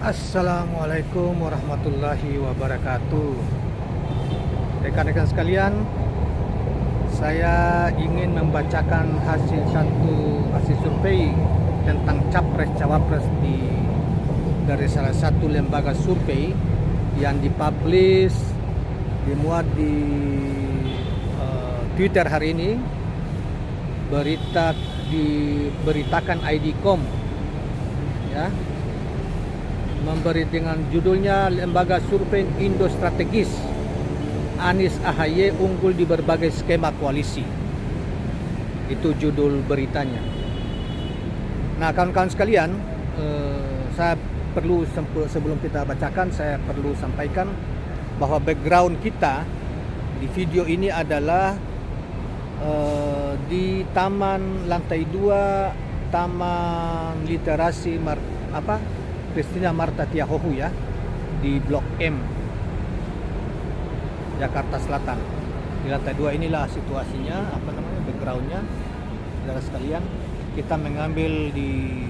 Assalamualaikum warahmatullahi wabarakatuh. Rekan-rekan sekalian, saya ingin membacakan hasil survei tentang capres-cawapres dari salah satu lembaga survei yang dimuat di Twitter hari ini. Diberitakan ID.com, ya, memberi dengan judulnya lembaga survei Indo Strategis, Anies AHY unggul di berbagai skema koalisi. Itu judul beritanya. Nah, kawan-kawan sekalian, saya perlu, sebelum kita bacakan, saya perlu sampaikan bahwa background kita di video ini adalah di Taman Lantai 2 Taman Literasi Christina Marta Tiahohu, ya, di Blok M, Jakarta Selatan. Di lantai 2 inilah situasinya, backgroundnya. Saudara sekalian, kita mengambil di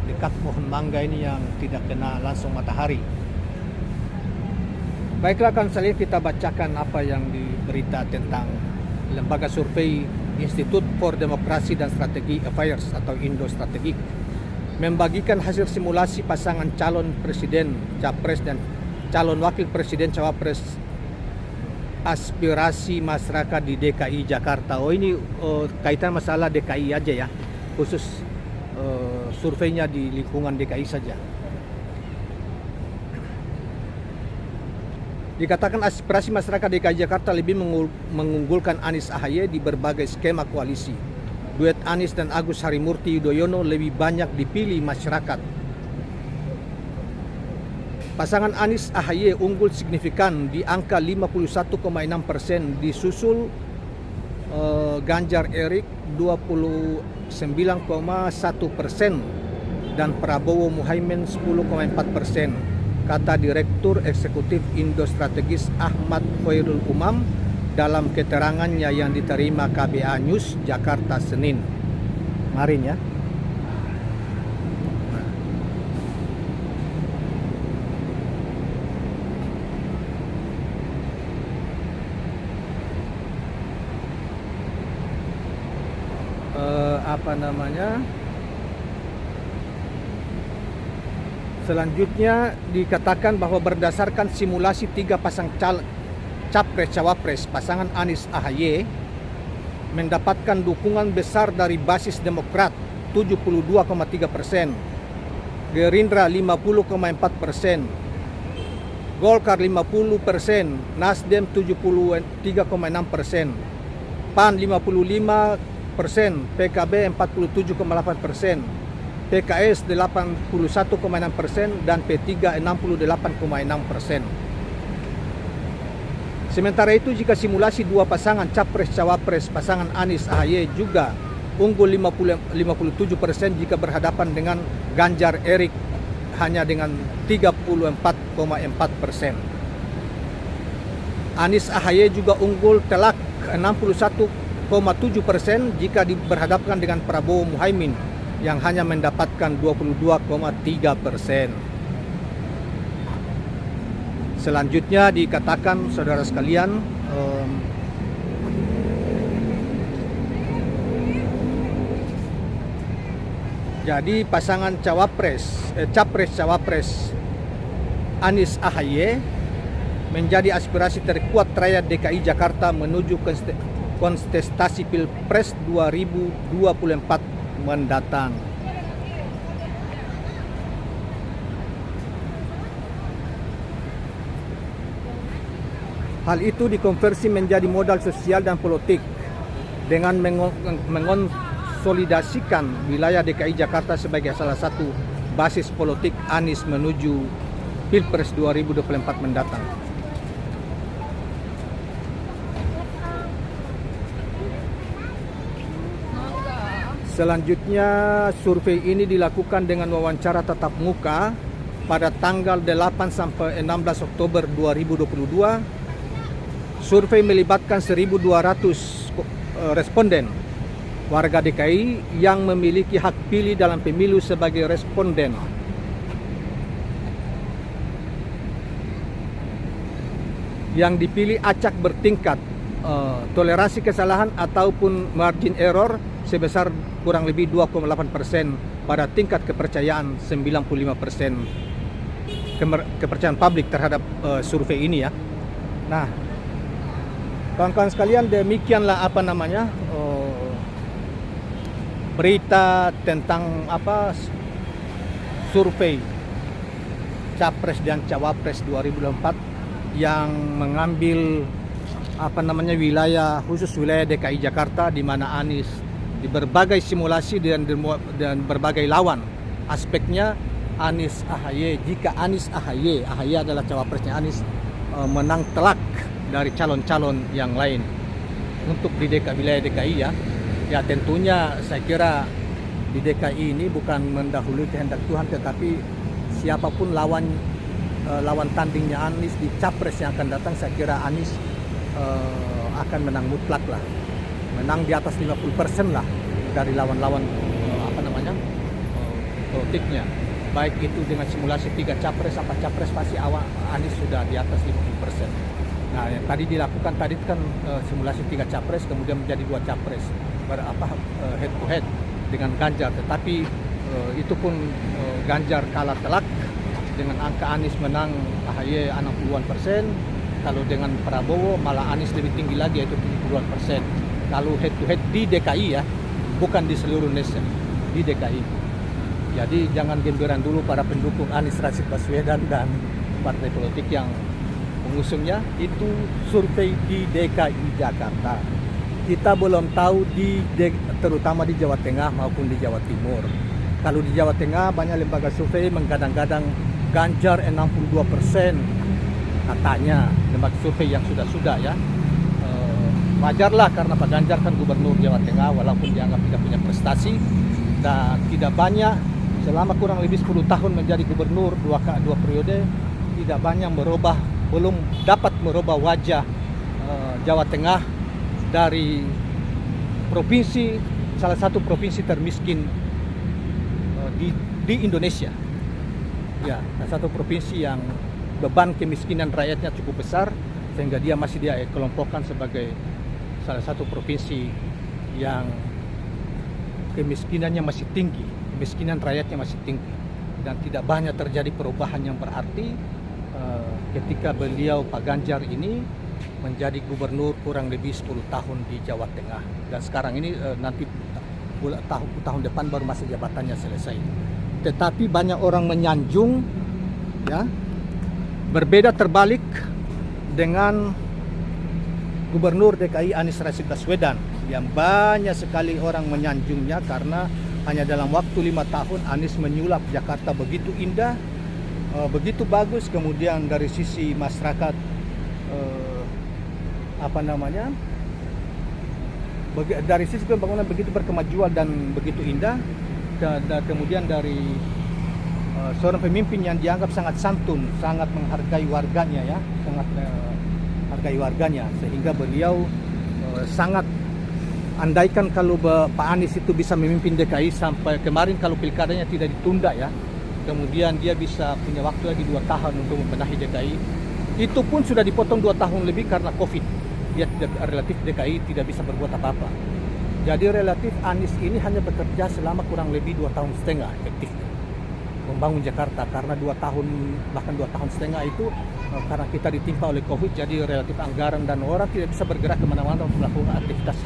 dekat pohon mangga ini yang tidak kena langsung matahari. Baiklah, kan saya kita bacakan apa yang diberita tentang lembaga survei Institute for Demokrasi dan Strategi Affairs atau Indo Strategik membagikan hasil simulasi pasangan calon presiden capres dan calon wakil presiden cawapres aspirasi masyarakat di DKI Jakarta. Ini kaitan masalah DKI aja, ya, khusus surveinya di lingkungan DKI saja. Dikatakan aspirasi masyarakat DKI Jakarta lebih mengunggulkan Anies AHY di berbagai skema koalisi. Duet Anies dan Agus Harimurti Yudhoyono lebih banyak dipilih masyarakat. Pasangan Anies AHY unggul signifikan di angka 51,6%, disusul Ganjar Erik 29,1% dan Prabowo Muhaimin 10,4%. Kata Direktur Eksekutif Indo Strategis Ahmad Khairul Umam dalam keterangannya yang diterima KBA News Jakarta Senin kemarin, ya. Selanjutnya dikatakan bahwa berdasarkan simulasi 3 pasang capres-cawapres, pasangan Anies AHY mendapatkan dukungan besar dari basis Demokrat 72,3%, Gerindra 50,4%, Golkar 50%, Nasdem 73,6%, PAN 55%, PKB 47,8%, PKS 81,6% dan P3 68,6%. Sementara itu, jika simulasi 2 pasangan capres-cawapres, pasangan Anies AHY juga unggul 57% jika berhadapan dengan Ganjar Erik hanya dengan 34,4%. Anies AHY juga unggul telak 61,7% jika berhadapkan dengan Prabowo Muhaimin yang hanya mendapatkan 22,3%. Selanjutnya dikatakan, saudara sekalian, jadi pasangan capres-cawapres Anies AHY menjadi aspirasi terkuat rakyat DKI Jakarta menuju kontestasi Pilpres 2024 mendatang. Hal itu dikonversi menjadi modal sosial dan politik dengan mengonsolidasikan wilayah DKI Jakarta sebagai salah satu basis politik Anies menuju Pilpres 2024 mendatang. Selanjutnya, survei ini dilakukan dengan wawancara tatap muka pada tanggal 8 sampai 16 Oktober 2022. Survei melibatkan 1.200 responden warga DKI yang memiliki hak pilih dalam pemilu sebagai responden. yang dipilih acak bertingkat, toleransi kesalahan ataupun margin error sebesar kurang lebih 2,8% pada tingkat kepercayaan 95% kepercayaan publik terhadap survei ini ya. Nah, kawan-kawan sekalian, demikianlah berita tentang survei Capres dan Cawapres 2024 yang mengambil wilayah khusus wilayah DKI Jakarta, di mana Anies di berbagai simulasi dan berbagai lawan aspeknya Anies AHY. Jika Anies AHY adalah cawapresnya Anies, menang telak dari calon-calon yang lain untuk di wilayah DKI ya tentunya saya kira di DKI ini bukan mendahului kehendak Tuhan, tetapi siapapun lawan tandingnya Anies di capres yang akan datang, saya kira Anies akan menang mutlak lah, menang di atas 50% lah dari lawan-lawan politiknya. Baik itu dengan simulasi 3 capres apa capres, pasti Anies sudah di atas 50%. Nah, yang tadi dilakukan tadi kan simulasi 3 capres kemudian menjadi 2 capres head to head dengan Ganjar, tetapi itu pun Ganjar kalah telak dengan angka Anies menang AHY 60-an%. Kalau dengan Prabowo malah Anies lebih tinggi lagi, yaitu 70-an%. Kalau head to head di DKI ya, bukan di seluruh Indonesia, di DKI. Jadi jangan gemberan dulu para pendukung Anies Rashid Baswedan dan partai politik yang mengusungnya. Itu survei di DKI Jakarta. Kita belum tahu terutama di Jawa Tengah maupun di Jawa Timur. Kalau di Jawa Tengah banyak lembaga survei menggadang-gadang Ganjar 62% katanya, lembaga survei yang sudah ya. Wajarlah karena Pak Ganjar kan gubernur Jawa Tengah, walaupun dianggap tidak punya prestasi dan tidak banyak selama kurang lebih 10 tahun menjadi gubernur 2 periode, tidak banyak belum dapat merubah wajah Jawa Tengah dari salah satu provinsi termiskin di Indonesia. Ya, salah satu provinsi yang beban kemiskinan rakyatnya cukup besar, sehingga dia masih kelompokkan sebagai salah satu provinsi yang kemiskinannya masih tinggi, kemiskinan rakyatnya masih tinggi, dan tidak banyak terjadi perubahan yang berarti ketika beliau Pak Ganjar ini menjadi gubernur kurang lebih 10 tahun di Jawa Tengah, dan sekarang ini nanti tahun depan baru masa jabatannya selesai. Tetapi banyak orang menyanjung ya, berbeda terbalik dengan Gubernur DKI Anies Rashid Baswedan yang banyak sekali orang menyanjungnya karena hanya dalam waktu 5 tahun Anies menyulap Jakarta begitu indah, begitu bagus. Kemudian dari sisi masyarakat dari sisi pembangunan begitu berkemajuan dan begitu indah, dan kemudian dari seorang pemimpin yang dianggap sangat santun, sangat menghargai warganya ya, sangat menghargai warganya, sehingga beliau sangat andaikan kalau Pak Anies itu bisa memimpin DKI sampai kemarin, kalau pilkadanya tidak ditunda ya, kemudian dia bisa punya waktu lagi 2 tahun untuk membenahi DKI. Itu pun sudah dipotong 2 tahun lebih karena COVID. Dia relatif DKI tidak bisa berbuat apa-apa. Jadi relatif Anies ini hanya bekerja selama kurang lebih 2 tahun setengah efektifnya membangun Jakarta, karena 2 tahun bahkan 2 tahun setengah itu karena kita ditimpa oleh COVID, jadi relatif anggaran dan orang tidak bisa bergerak kemana-mana untuk melakukan aktivitas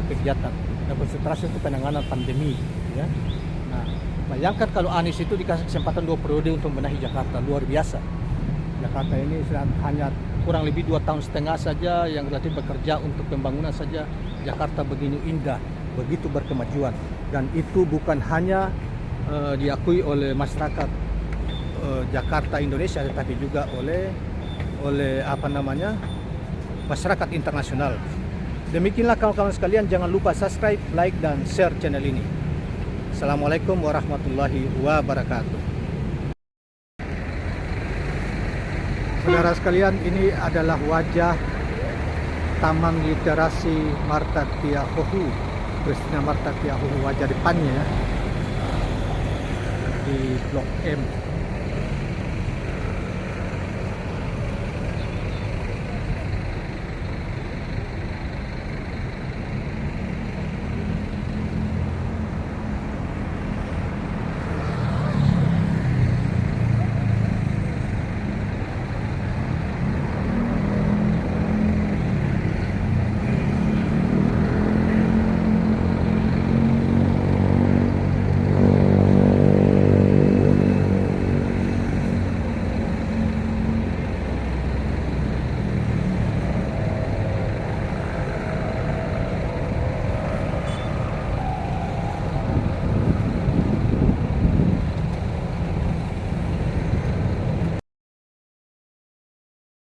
kegiatan dan konsentrasi untuk penanganan pandemi ya. Nah, bayangkan kalau Anies itu dikasih kesempatan 2 periode untuk membenahi Jakarta, luar biasa. Jakarta ini hanya kurang lebih 2 tahun setengah saja yang relatif bekerja untuk pembangunan saja, Jakarta begini indah, begitu berkemajuan, dan itu bukan hanya diakui oleh masyarakat Jakarta Indonesia, tetapi juga oleh masyarakat internasional. Demikianlah kawan-kawan sekalian, jangan lupa subscribe, like, dan share channel ini. Assalamualaikum warahmatullahi wabarakatuh. Saudara sekalian, ini adalah wajah Taman Literasi Marta Tiahove, Christina Marta Tiahove, wajah depannya ya, di Blok M.